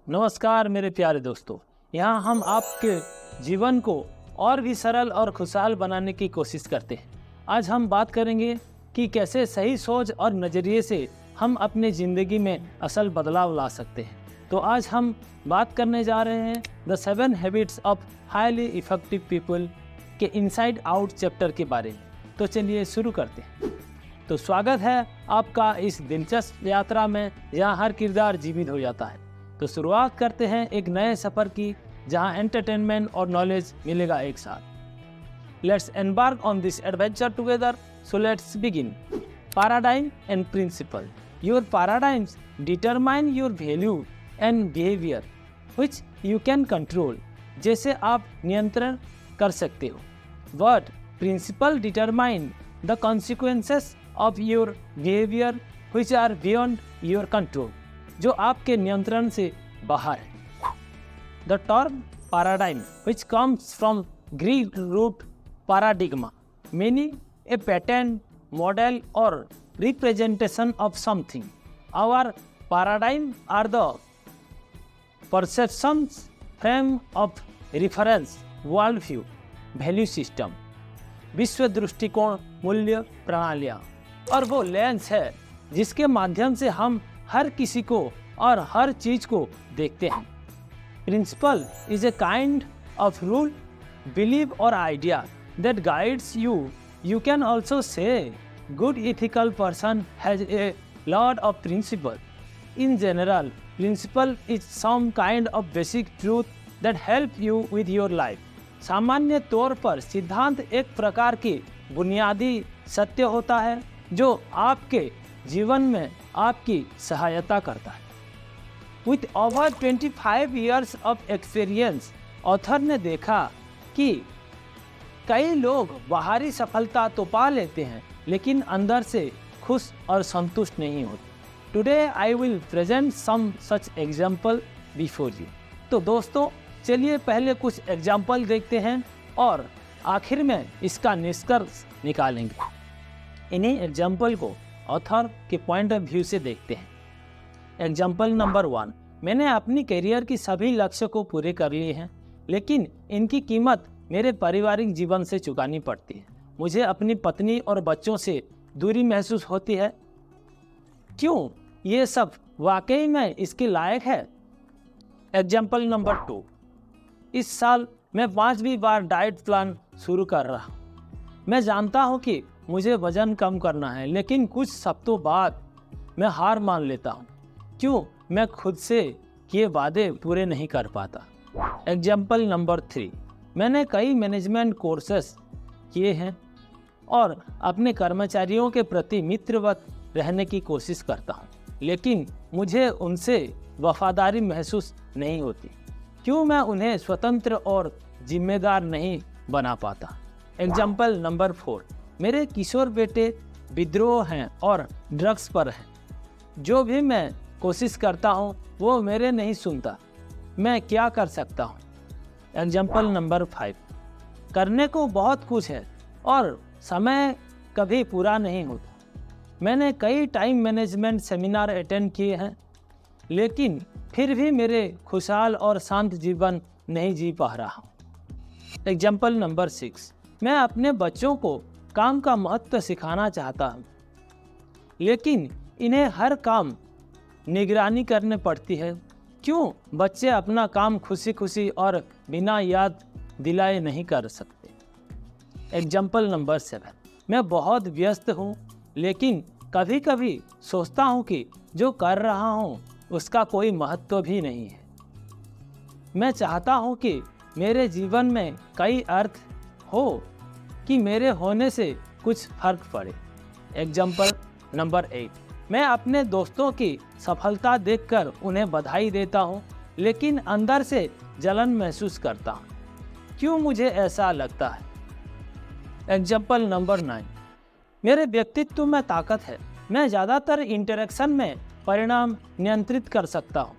नमस्कार मेरे प्यारे दोस्तों, यहाँ हम आपके जीवन को और भी सरल और खुशहाल बनाने की कोशिश करते हैं। आज हम बात करेंगे कि कैसे सही सोच और नज़रिए से हम अपने ज़िंदगी में असल बदलाव ला सकते हैं। तो आज हम बात करने जा रहे हैं the 7 habits of highly effective people के इनसाइड आउट चैप्टर के बारे में। तो चलिए शुरू करते हैं। तो स्वागत है आपका इस दिलचस्प यात्रा में जहाँ हर किरदार जीवित हो जाता है। तो शुरुआत करते हैं एक नए सफ़र की, जहां एंटरटेनमेंट और नॉलेज मिलेगा एक साथ। Let's embark on this adventure together. So let's begin. Paradigm and principle. Your paradigms determine your value and behaviour which you can control, जैसे आप नियंत्रण कर सकते हो। But principle determine the consequences of your behaviour which are beyond your control, जो आपके नियंत्रण से बाहर है। The term paradigm which comes from Greek root paradigma, meaning a pattern, model or representation of something. Our paradigm are the perceptions, frame of reference, worldview, value system, विश्व दृष्टिकोण, मूल्य प्रणालियाँ, और वो लेंस है जिसके माध्यम से हम हर किसी को और हर चीज को देखते हैं। Principle is a kind of rule, believe or idea that guides you. You can also say good ethical person has a lot of principle. In general, principle is some kind of basic truth that help you with your life. सामान्य तौर पर सिद्धांत एक प्रकार की बुनियादी सत्य होता है जो आपके जीवन में आपकी सहायता करता है। With over 25 years of experience, author ने देखा कि कई लोग बाहरी सफलता तो पा लेते हैं लेकिन अंदर से खुश और संतुष्ट नहीं होते। Today I will present some such example before you। तो दोस्तों, चलिए पहले कुछ एग्जाम्पल देखते हैं और आखिर में इसका निष्कर्ष निकालेंगे। इन्हीं एग्जाम्पल को ऑथर के पॉइंट ऑफ व्यू से देखते हैं। Example number 1। मैंने अपनी करियर की सभी लक्ष्य को पूरे कर लिए हैं, लेकिन इनकी कीमत मेरे पारिवारिक जीवन से चुकानी पड़ती है। मुझे अपनी पत्नी और बच्चों से दूरी महसूस होती है। क्यों ये सब वाकई में इसके लायक है? Example number 2। इस साल मैं 5वीं बार डाइट प्लान शुरू कर रहा हूँ। मैं जानता हूँ कि मुझे वज़न कम करना है, लेकिन कुछ हफ्तों बाद मैं हार मान लेता हूँ। क्यों? मैं खुद से किए वादे पूरे नहीं कर पाता। Example number 3। मैंने कई मैनेजमेंट कोर्सेस किए हैं और अपने कर्मचारियों के प्रति मित्रवत रहने की कोशिश करता हूँ, लेकिन मुझे उनसे वफादारी महसूस नहीं होती। क्यों? मैं उन्हें स्वतंत्र और जिम्मेदार नहीं बना पाता। Example number 4। मेरे किशोर बेटे विद्रोह हैं और ड्रग्स पर हैं। जो भी मैं कोशिश करता हूँ वो मेरे नहीं सुनता। मैं क्या कर सकता हूँ? Example number 5। करने को बहुत कुछ है और समय कभी पूरा नहीं होता। मैंने कई टाइम मैनेजमेंट सेमिनार अटेंड किए हैं, लेकिन फिर भी मेरे खुशहाल और शांत जीवन नहीं जी पा रहा हूँ। Example number 6। मैं अपने बच्चों को काम का महत्व सिखाना चाहता हूँ, लेकिन इन्हें हर काम निगरानी करने पड़ती है। क्यों? बच्चे अपना काम खुशी खुशी और बिना याद दिलाए नहीं कर सकते। Example number 7। मैं बहुत व्यस्त हूँ, लेकिन कभी कभी सोचता हूँ कि जो कर रहा हूँ उसका कोई महत्व भी नहीं है। मैं चाहता हूँ कि मेरे जीवन में कई अर्थ हो, कि मेरे होने से कुछ फर्क पड़े। Example number 8। मैं अपने दोस्तों की सफलता देखकर उन्हें बधाई देता हूँ, लेकिन अंदर से जलन महसूस करता हूँ। क्यों मुझे ऐसा लगता है? Example number 9। मेरे व्यक्तित्व में ताकत है। मैं ज़्यादातर इंटरेक्शन में परिणाम नियंत्रित कर सकता हूँ,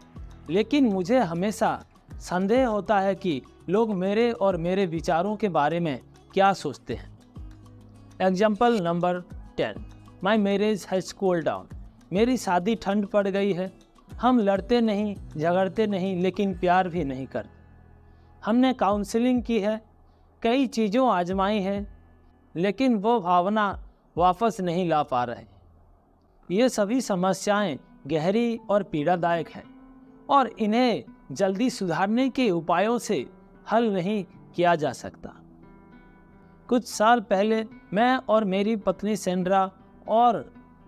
लेकिन मुझे हमेशा संदेह होता है कि लोग मेरे और मेरे विचारों के बारे में क्या सोचते हैं। Example number 10। My marriage has cooled down. मेरी शादी ठंड पड़ गई है। हम लड़ते नहीं, झगड़ते नहीं, लेकिन प्यार भी नहीं करते। हमने काउंसलिंग की है, कई चीज़ों आजमाई है, लेकिन वो भावना वापस नहीं ला पा रहे। ये सभी समस्याएं गहरी और पीड़ादायक हैं और इन्हें जल्दी सुधारने के उपायों से हल नहीं किया जा सकता। कुछ साल पहले मैं और मेरी पत्नी सेंड्रा और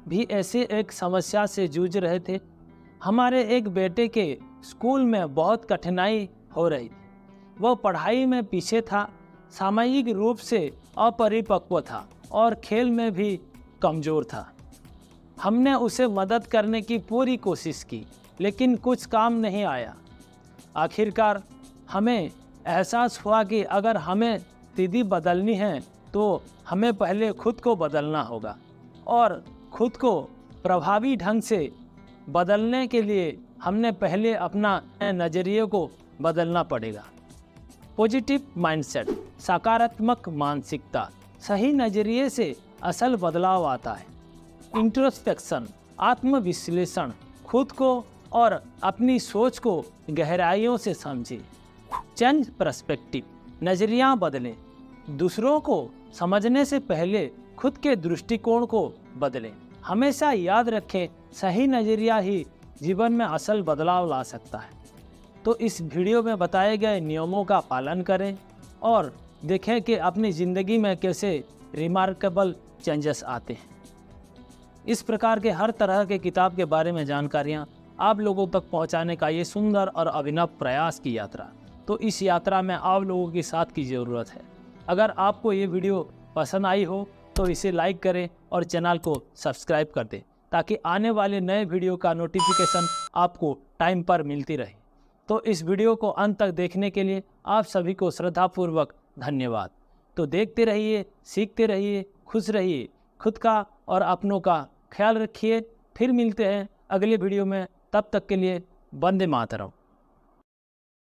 भी ऐसे एक समस्या से जूझ रहे थे। हमारे एक बेटे के स्कूल में बहुत कठिनाई हो रही थी। वह पढ़ाई में पीछे था, सामाजिक रूप से अपरिपक्व था और खेल में भी कमज़ोर था। हमने उसे मदद करने की पूरी कोशिश की, लेकिन कुछ काम नहीं आया। आखिरकार हमें एहसास हुआ कि अगर हमें स्थिति बदलनी है तो हमें पहले खुद को बदलना होगा और खुद को प्रभावी ढंग से बदलने के लिए हमने पहले अपना नज़रिए को बदलना पड़ेगा। पॉजिटिव माइंडसेट, सकारात्मक मानसिकता, सही नज़रिए से असल बदलाव आता है। इंट्रोस्पेक्शन, आत्मविश्लेषण, खुद को और अपनी सोच को गहराइयों से समझें। चेंज पर्सपेक्टिव, नज़रिया बदलें। दूसरों को समझने से पहले खुद के दृष्टिकोण को बदलें। हमेशा याद रखें, सही नज़रिया ही जीवन में असल बदलाव ला सकता है। तो इस वीडियो में बताए गए नियमों का पालन करें और देखें कि अपनी ज़िंदगी में कैसे रिमार्केबल चेंजेस आते हैं। इस प्रकार के हर तरह के किताब के बारे में जानकारियाँ आप लोगों तक पहुँचाने का ये सुंदर और अभिनव प्रयास की यात्रा। तो इस यात्रा में आप लोगों के साथ की ज़रूरत है। अगर आपको ये वीडियो पसंद आई हो तो इसे लाइक करें और चैनल को सब्सक्राइब कर दें, ताकि आने वाले नए वीडियो का नोटिफिकेशन आपको टाइम पर मिलती रहे। तो इस वीडियो को अंत तक देखने के लिए आप सभी को श्रद्धापूर्वक धन्यवाद। तो देखते रहिए, सीखते रहिए, खुश रहिए, खुद का और अपनों का ख्याल रखिए। फिर मिलते हैं अगले वीडियो में, तब तक के लिए वंदे मातरम।